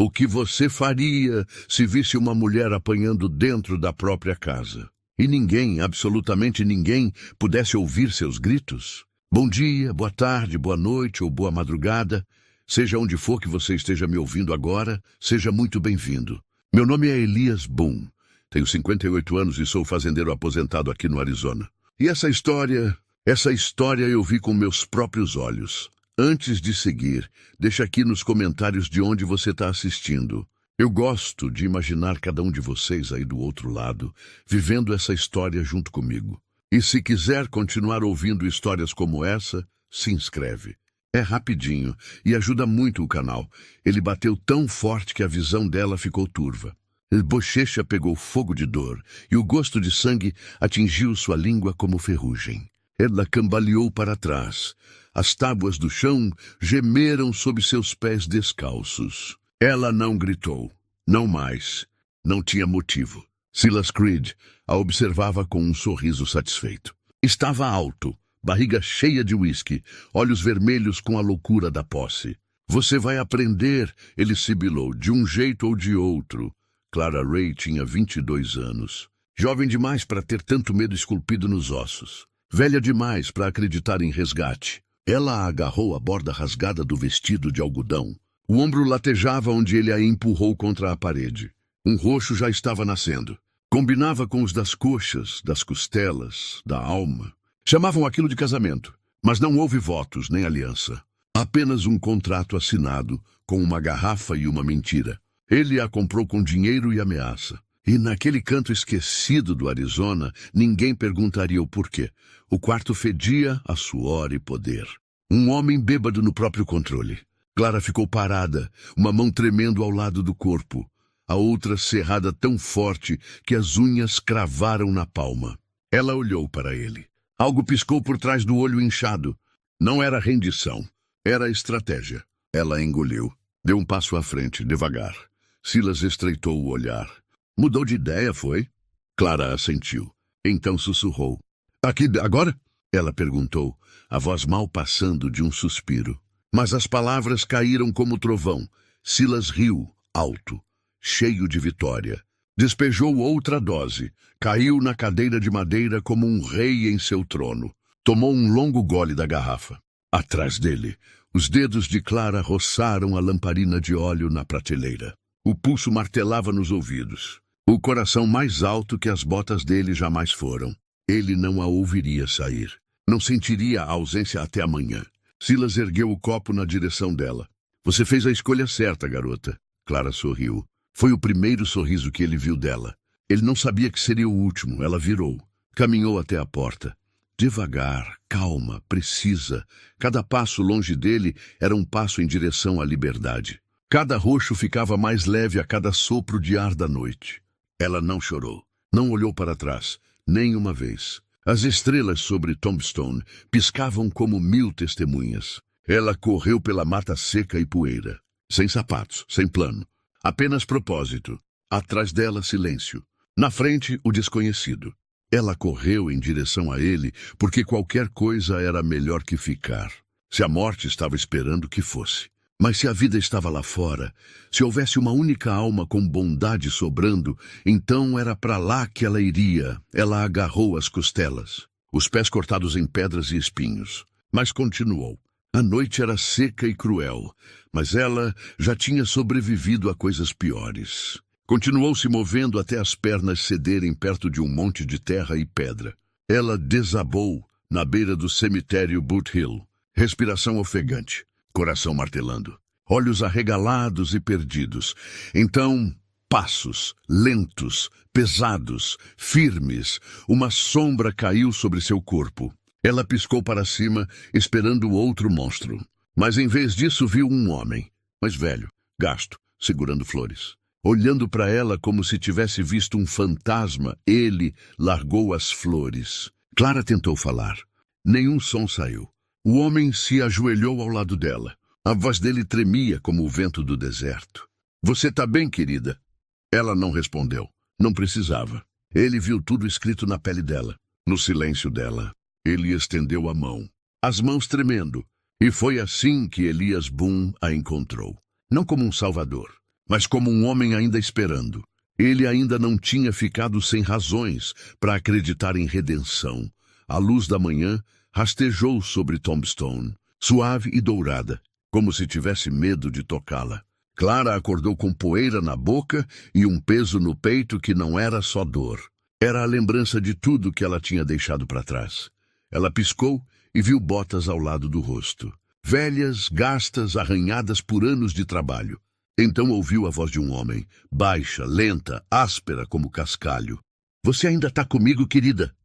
O que você faria se visse uma mulher apanhando dentro da própria casa? E ninguém, absolutamente ninguém, pudesse ouvir seus gritos? Bom dia, boa tarde, boa noite ou boa madrugada. Seja onde for que você esteja me ouvindo agora, seja muito bem-vindo. Meu nome é Elias Boone. Tenho 58 anos e sou fazendeiro aposentado aqui no Arizona. E essa história eu vi com meus próprios olhos. Antes de seguir, deixa aqui nos comentários de onde você está assistindo. Eu gosto de imaginar cada um de vocês aí do outro lado, vivendo essa história junto comigo. E se quiser continuar ouvindo histórias como essa, se inscreve. É rapidinho e ajuda muito o canal. Ele bateu tão forte que a visão dela ficou turva. Bochecha pegou fogo de dor e o gosto de sangue atingiu sua língua como ferrugem. Ela cambaleou para trás. As tábuas do chão gemeram sob seus pés descalços. Ela não gritou. Não mais. Não tinha motivo. Silas Creed a observava com um sorriso satisfeito. Estava alto, barriga cheia de uísque, olhos vermelhos com a loucura da posse. Você vai aprender, ele sibilou, de um jeito ou de outro. Clara Ray tinha 22 anos. Jovem demais para ter tanto medo esculpido nos ossos. Velha demais para acreditar em resgate. Ela agarrou a borda rasgada do vestido de algodão. O ombro latejava onde ele a empurrou contra a parede. Um roxo já estava nascendo. Combinava com os das coxas, das costelas, da alma. Chamavam aquilo de casamento, mas não houve votos nem aliança. Apenas um contrato assinado, com uma garrafa e uma mentira. Ele a comprou com dinheiro e ameaça. E naquele canto esquecido do Arizona, ninguém perguntaria o porquê. O quarto fedia a suor e poder. Um homem bêbado no próprio controle. Clara ficou parada, uma mão tremendo ao lado do corpo. A outra cerrada tão forte que as unhas cravaram na palma. Ela olhou para ele. Algo piscou por trás do olho inchado. Não era rendição, era estratégia. Ela engoliu. Deu um passo à frente, devagar. Silas estreitou o olhar. Mudou de ideia, foi? Clara assentiu. Então sussurrou. Aqui agora? Ela perguntou, a voz mal passando de um suspiro. Mas as palavras caíram como trovão. Silas riu, alto, cheio de vitória. Despejou outra dose. Caiu na cadeira de madeira como um rei em seu trono. Tomou um longo gole da garrafa. Atrás dele, os dedos de Clara roçaram a lamparina de óleo na prateleira. O pulso martelava nos ouvidos. O coração mais alto que as botas dele jamais foram. Ele não a ouviria sair. Não sentiria a ausência até amanhã. Silas ergueu o copo na direção dela. Você fez a escolha certa, garota. Clara sorriu. Foi o primeiro sorriso que ele viu dela. Ele não sabia que seria o último. Ela virou. Caminhou até a porta. Devagar, calma, precisa. Cada passo longe dele era um passo em direção à liberdade. Cada roxo ficava mais leve a cada sopro de ar da noite. Ela não chorou. Não olhou para trás. Nem uma vez. As estrelas sobre Tombstone piscavam como 1000 testemunhas. Ela correu pela mata seca e poeira. Sem sapatos, sem plano. Apenas propósito. Atrás dela, silêncio. Na frente, o desconhecido. Ela correu em direção a ele porque qualquer coisa era melhor que ficar. Se a morte estava esperando que fosse. Mas se a vida estava lá fora, se houvesse uma única alma com bondade sobrando, então era para lá que ela iria. Ela agarrou as costelas, os pés cortados em pedras e espinhos. Mas continuou. A noite era seca e cruel, mas ela já tinha sobrevivido a coisas piores. Continuou se movendo até as pernas cederem perto de um monte de terra e pedra. Ela desabou na beira do cemitério Boot Hill. Respiração ofegante. Coração martelando, olhos arregalados e perdidos. Então, passos, lentos, pesados, firmes. Uma sombra caiu sobre seu corpo. Ela piscou para cima, esperando o outro monstro. Mas em vez disso viu um homem, mais velho, gasto, segurando flores. Olhando para ela como se tivesse visto um fantasma, ele largou as flores. Clara tentou falar. Nenhum som saiu. O homem se ajoelhou ao lado dela. A voz dele tremia como o vento do deserto. Você tá bem, querida? Ela não respondeu. Não precisava. Ele viu tudo escrito na pele dela. No silêncio dela, ele estendeu a mão. As mãos tremendo. E foi assim que Elias Boone a encontrou. Não como um salvador, mas como um homem ainda esperando. Ele ainda não tinha ficado sem razões para acreditar em redenção. A luz da manhã rastejou sobre Tombstone, suave e dourada, como se tivesse medo de tocá-la. Clara acordou com poeira na boca e um peso no peito que não era só dor. Era a lembrança de tudo que ela tinha deixado para trás. Ela piscou e viu botas ao lado do rosto. Velhas, gastas, arranhadas por anos de trabalho. Então ouviu a voz de um homem, baixa, lenta, áspera como cascalho. "Você ainda está comigo, querida?"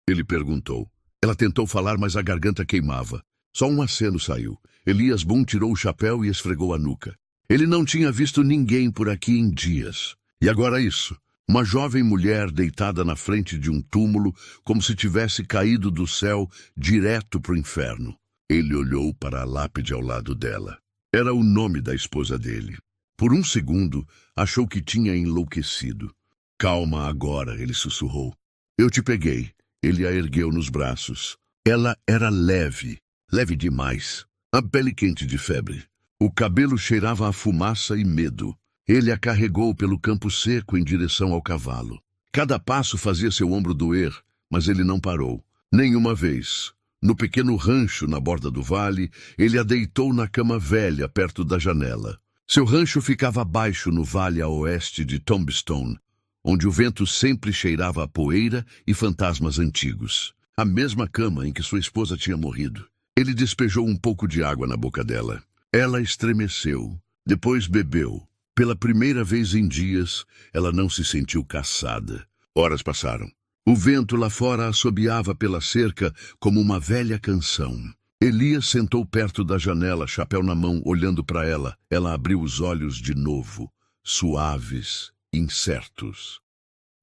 Ele perguntou. Ela tentou falar, mas a garganta queimava. Só um aceno saiu. Elias Boone tirou o chapéu e esfregou a nuca. Ele não tinha visto ninguém por aqui em dias. E agora isso. Uma jovem mulher deitada na frente de um túmulo, como se tivesse caído do céu direto para o inferno. Ele olhou para a lápide ao lado dela. Era o nome da esposa dele. Por um segundo, achou que tinha enlouquecido. "Calma agora", ele sussurrou. "Eu te peguei." Ele a ergueu nos braços. Ela era leve, leve demais. A pele quente de febre. O cabelo cheirava a fumaça e medo. Ele a carregou pelo campo seco em direção ao cavalo. Cada passo fazia seu ombro doer, mas ele não parou. Nenhuma vez. No pequeno rancho na borda do vale, ele a deitou na cama velha perto da janela. Seu rancho ficava abaixo no vale a oeste de Tombstone, onde o vento sempre cheirava a poeira e fantasmas antigos. A mesma cama em que sua esposa tinha morrido. Ele despejou um pouco de água na boca dela. Ela estremeceu. Depois bebeu. Pela primeira vez em dias, ela não se sentiu cansada. Horas passaram. O vento lá fora assobiava pela cerca como uma velha canção. Elias sentou perto da janela, chapéu na mão, olhando para ela. Ela abriu os olhos de novo, suaves, incertos.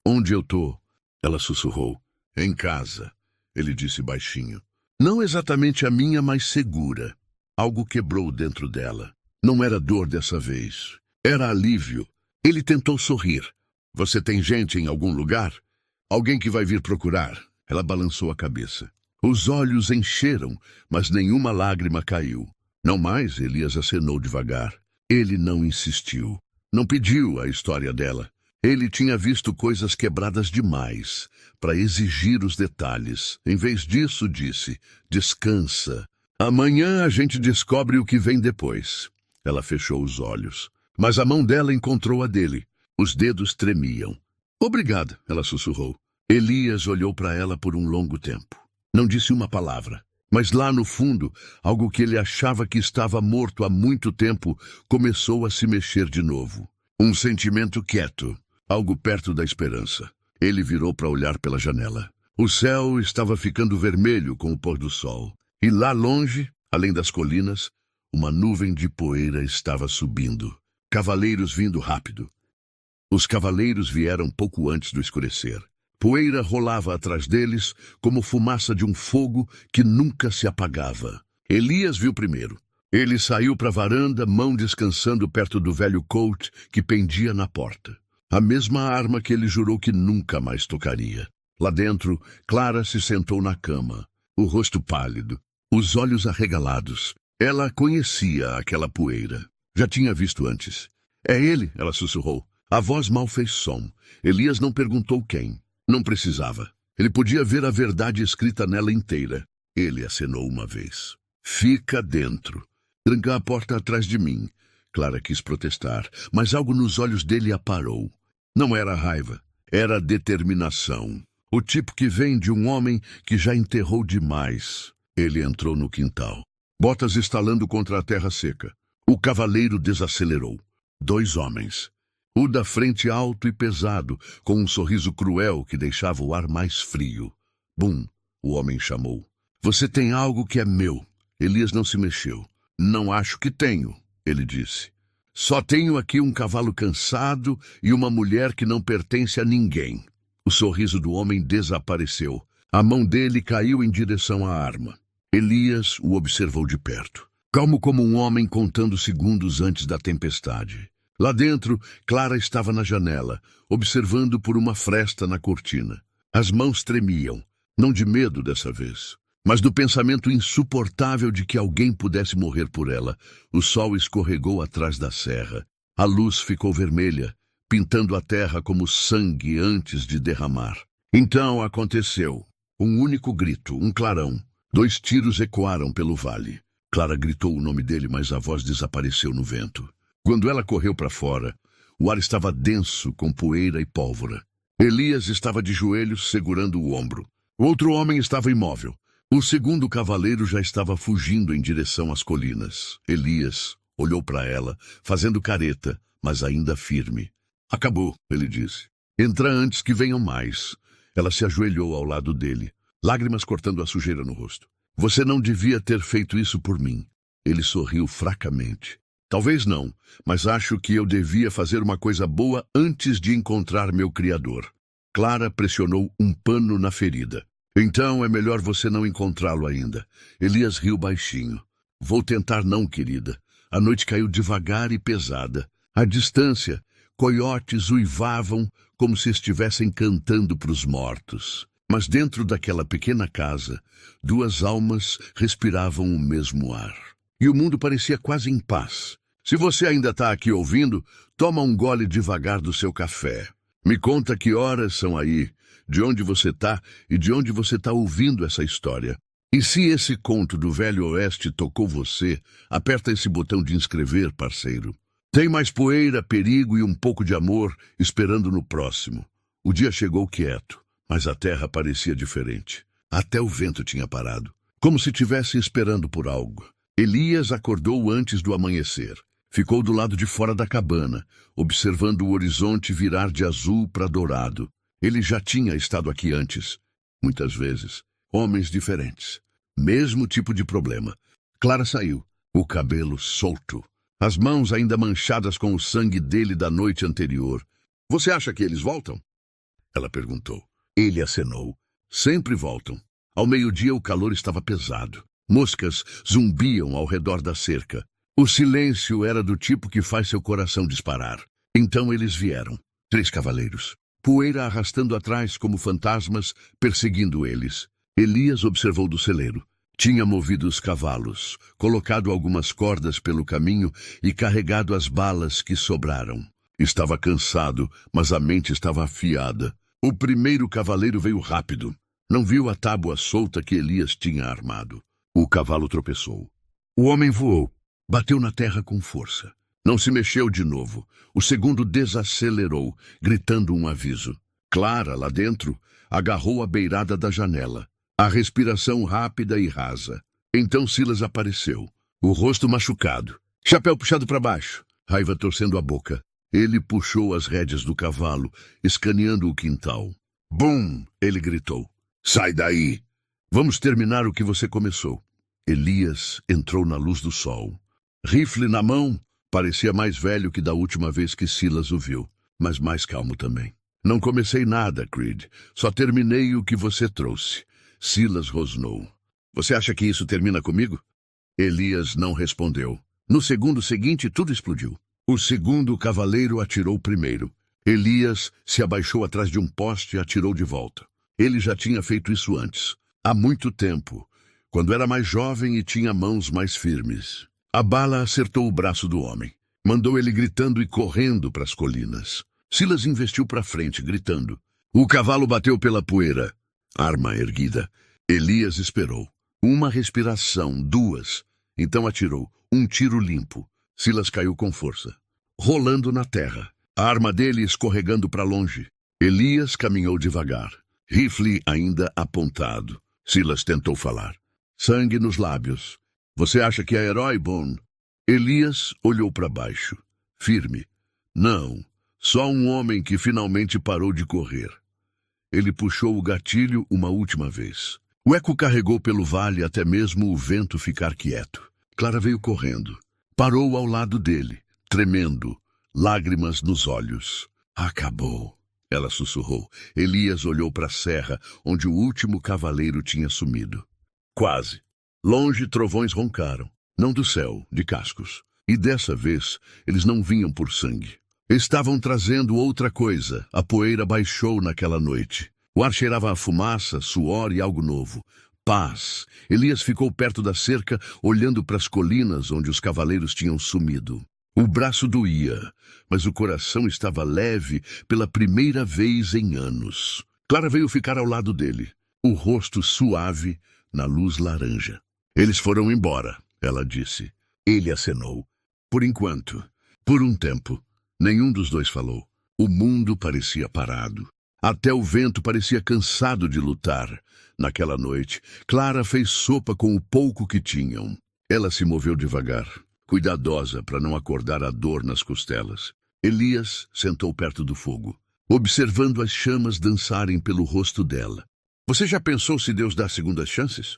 "Onde eu tô?" Ela sussurrou. "Em casa", ele disse baixinho. Não exatamente a minha, mas segura. Algo quebrou dentro dela. Não era dor dessa vez. Era alívio. Ele tentou sorrir. "Você tem gente em algum lugar? Alguém que vai vir procurar?" Ela balançou a cabeça. Os olhos encheram, mas nenhuma lágrima caiu. "Não mais", Elias acenou devagar. Ele não insistiu. Não pediu a história dela. Ele tinha visto coisas quebradas demais para exigir os detalhes. Em vez disso, disse: "Descansa. Amanhã a gente descobre o que vem depois." Ela fechou os olhos. Mas a mão dela encontrou a dele. Os dedos tremiam. "Obrigada", ela sussurrou. Elias olhou para ela por um longo tempo. Não disse uma palavra. Mas lá no fundo, algo que ele achava que estava morto há muito tempo começou a se mexer de novo. Um sentimento quieto, algo perto da esperança. Ele virou para olhar pela janela. O céu estava ficando vermelho com o pôr do sol. E lá longe, além das colinas, uma nuvem de poeira estava subindo. Cavaleiros vindo rápido. Os cavaleiros vieram pouco antes do escurecer. Poeira rolava atrás deles como fumaça de um fogo que nunca se apagava. Elias viu primeiro. Ele saiu para a varanda, mão descansando perto do velho Colt que pendia na porta. A mesma arma que ele jurou que nunca mais tocaria. Lá dentro, Clara se sentou na cama, o rosto pálido, os olhos arregalados. Ela conhecia aquela poeira. Já tinha visto antes. "É ele", ela sussurrou. A voz mal fez som. Elias não perguntou quem. Não precisava. Ele podia ver a verdade escrita nela inteira. Ele acenou uma vez. "Fica dentro. Tranca a porta atrás de mim." Clara quis protestar, mas algo nos olhos dele a parou. Não era raiva, era determinação. O tipo que vem de um homem que já enterrou demais. Ele entrou no quintal. Botas estalando contra a terra seca. O cavaleiro desacelerou. 2 homens. O da frente alto e pesado, com um sorriso cruel que deixava o ar mais frio. "Bum", o homem chamou. "Você tem algo que é meu." Elias não se mexeu. "Não acho que tenho", ele disse. "Só tenho aqui um cavalo cansado e uma mulher que não pertence a ninguém." O sorriso do homem desapareceu. A mão dele caiu em direção à arma. Elias o observou de perto. Calmo como um homem contando segundos antes da tempestade. Lá dentro, Clara estava na janela, observando por uma fresta na cortina. As mãos tremiam, não de medo dessa vez, mas do pensamento insuportável de que alguém pudesse morrer por ela. O sol escorregou atrás da serra. A luz ficou vermelha, pintando a terra como sangue antes de derramar. Então aconteceu. Um único grito, um clarão. 2 tiros ecoaram pelo vale. Clara gritou o nome dele, mas a voz desapareceu no vento. Quando ela correu para fora, o ar estava denso com poeira e pólvora. Elias estava de joelhos, segurando o ombro. O outro homem estava imóvel. O segundo cavaleiro já estava fugindo em direção às colinas. Elias olhou para ela, fazendo careta, mas ainda firme. Acabou, ele disse. Entra antes que venham mais. Ela se ajoelhou ao lado dele, lágrimas cortando a sujeira no rosto. Você não devia ter feito isso por mim. Ele sorriu fracamente. Talvez não, mas acho que eu devia fazer uma coisa boa antes de encontrar meu Criador. Clara pressionou um pano na ferida. Então é melhor você não encontrá-lo ainda. Elias riu baixinho. Vou tentar não, querida. A noite caiu devagar e pesada. À distância, coiotes uivavam como se estivessem cantando para os mortos. Mas dentro daquela pequena casa, 2 almas respiravam o mesmo ar. E o mundo parecia quase em paz. Se você ainda está aqui ouvindo, toma um gole devagar do seu café. Me conta que horas são aí, de onde você está e de onde você está ouvindo essa história. E se esse conto do Velho Oeste tocou você, aperta esse botão de inscrever, parceiro. Tem mais poeira, perigo e um pouco de amor esperando no próximo. O dia chegou quieto, mas a terra parecia diferente. Até o vento tinha parado, como se estivesse esperando por algo. Elias acordou antes do amanhecer. Ficou do lado de fora da cabana, observando o horizonte virar de azul para dourado. Ele já tinha estado aqui antes, muitas vezes. Homens diferentes. Mesmo tipo de problema. Clara saiu, o cabelo solto, as mãos ainda manchadas com o sangue dele da noite anterior. Você acha que eles voltam? Ela perguntou. Ele acenou. Sempre voltam. Ao meio-dia o calor estava pesado. Moscas zumbiam ao redor da cerca. O silêncio era do tipo que faz seu coração disparar. Então eles vieram. 3 cavaleiros. Poeira arrastando atrás como fantasmas, perseguindo eles. Elias observou do celeiro. Tinha movido os cavalos, colocado algumas cordas pelo caminho e carregado as balas que sobraram. Estava cansado, mas a mente estava afiada. O primeiro cavaleiro veio rápido. Não viu a tábua solta que Elias tinha armado. O cavalo tropeçou. O homem voou. Bateu na terra com força. Não se mexeu de novo. O segundo desacelerou, gritando um aviso. Clara, lá dentro, agarrou a beirada da janela. A respiração rápida e rasa. Então Silas apareceu. O rosto machucado. Chapéu puxado para baixo. Raiva torcendo a boca. Ele puxou as rédeas do cavalo, escaneando o quintal. Bum! Ele gritou. Sai daí! Vamos terminar o que você começou. Elias entrou na luz do sol. Rifle na mão, parecia mais velho que da última vez que Silas o viu, mas mais calmo também. Não comecei nada, Creed. Só terminei o que você trouxe. Silas rosnou. Você acha que isso termina comigo? Elias não respondeu. No segundo seguinte, tudo explodiu. O segundo cavaleiro atirou primeiro. Elias se abaixou atrás de um poste e atirou de volta. Ele já tinha feito isso antes, há muito tempo, quando era mais jovem e tinha mãos mais firmes. A bala acertou o braço do homem. Mandou ele gritando e correndo para as colinas. Silas investiu para frente, gritando. O cavalo bateu pela poeira. Arma erguida. Elias esperou. Uma respiração, 2. Então atirou. Um tiro limpo. Silas caiu com força, rolando na terra. A arma dele escorregando para longe. Elias caminhou devagar. Rifle ainda apontado. Silas tentou falar. Sangue nos lábios. Você acha que é herói, Bone? Elias olhou para baixo. Firme. Não. Só um homem que finalmente parou de correr. Ele puxou o gatilho uma última vez. O eco carregou pelo vale até mesmo o vento ficar quieto. Clara veio correndo. Parou ao lado dele, tremendo, lágrimas nos olhos. Acabou. Ela sussurrou. Elias olhou para a serra, onde o último cavaleiro tinha sumido. Quase. Longe, trovões roncaram. Não do céu, de cascos. E dessa vez, eles não vinham por sangue. Estavam trazendo outra coisa. A poeira baixou naquela noite. O ar cheirava a fumaça, suor e algo novo. Paz. Elias ficou perto da cerca, olhando para as colinas onde os cavaleiros tinham sumido. O braço doía, mas o coração estava leve pela primeira vez em anos. Clara veio ficar ao lado dele, o rosto suave na luz laranja. Eles foram embora, ela disse. Ele acenou. Por enquanto, por um tempo, nenhum dos dois falou. O mundo parecia parado. Até o vento parecia cansado de lutar. Naquela noite, Clara fez sopa com o pouco que tinham. Ela se moveu devagar, cuidadosa para não acordar a dor nas costelas. Elias sentou perto do fogo, observando as chamas dançarem pelo rosto dela. Você já pensou se Deus dá segundas chances?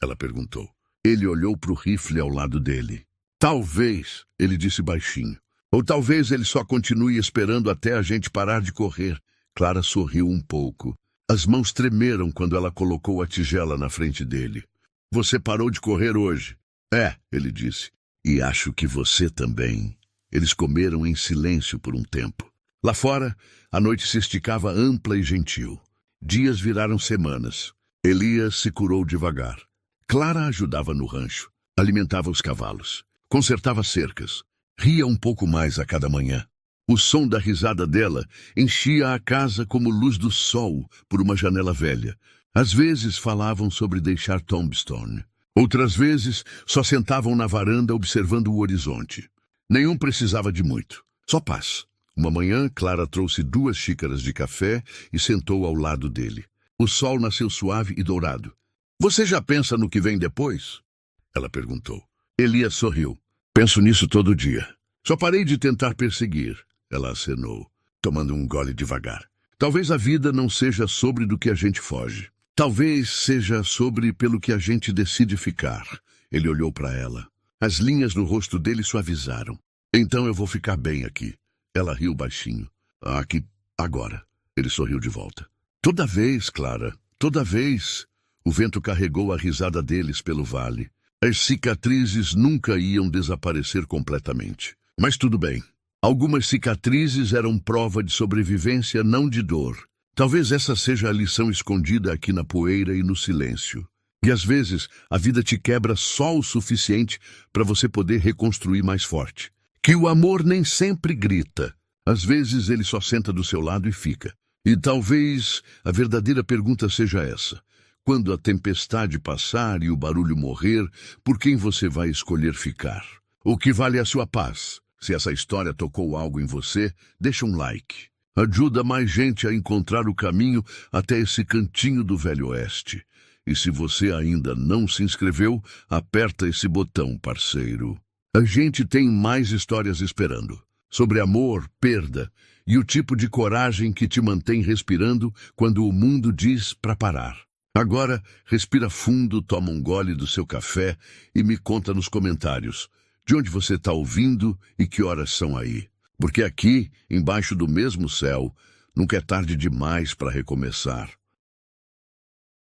Ela perguntou. Ele olhou para o rifle ao lado dele. Talvez, ele disse baixinho. Ou talvez ele só continue esperando até a gente parar de correr. Clara sorriu um pouco. As mãos tremeram quando ela colocou a tigela na frente dele. Você parou de correr hoje. É, ele disse. E acho que você também. Eles comeram em silêncio por um tempo. Lá fora, a noite se esticava ampla e gentil. Dias viraram semanas. Elias se curou devagar. Clara ajudava no rancho, alimentava os cavalos, consertava cercas, ria um pouco mais a cada manhã. O som da risada dela enchia a casa como luz do sol por uma janela velha. Às vezes falavam sobre deixar Tombstone. Outras vezes só sentavam na varanda observando o horizonte. Nenhum precisava de muito, só paz. Uma manhã, Clara trouxe 2 xícaras de café e sentou ao lado dele. O sol nasceu suave e dourado. Você já pensa no que vem depois? Ela perguntou. Elias sorriu. Penso nisso todo dia. Só parei de tentar perseguir. Ela acenou, tomando um gole devagar. Talvez a vida não seja sobre do que a gente foge. Talvez seja sobre pelo que a gente decide ficar. Ele olhou para ela. As linhas no rosto dele suavizaram. Então eu vou ficar bem aqui. Ela riu baixinho. Aqui, agora. Ele sorriu de volta. Toda vez, Clara, toda vez. O vento carregou a risada deles pelo vale. As cicatrizes nunca iam desaparecer completamente. Mas tudo bem. Algumas cicatrizes eram prova de sobrevivência, não de dor. Talvez essa seja a lição escondida aqui na poeira e no silêncio. E às vezes a vida te quebra só o suficiente para você poder reconstruir mais forte. Que o amor nem sempre grita. Às vezes ele só senta do seu lado e fica. E talvez a verdadeira pergunta seja essa. Quando a tempestade passar e o barulho morrer, por quem você vai escolher ficar? O que vale a sua paz? Se essa história tocou algo em você, deixa um like. Ajuda mais gente a encontrar o caminho até esse cantinho do Velho Oeste. E se você ainda não se inscreveu, aperta esse botão, parceiro. A gente tem mais histórias esperando. Sobre amor, perda e o tipo de coragem que te mantém respirando quando o mundo diz para parar. Agora, respira fundo, toma um gole do seu café e me conta nos comentários de onde você está ouvindo e que horas são aí. Porque aqui, embaixo do mesmo céu, nunca é tarde demais para recomeçar.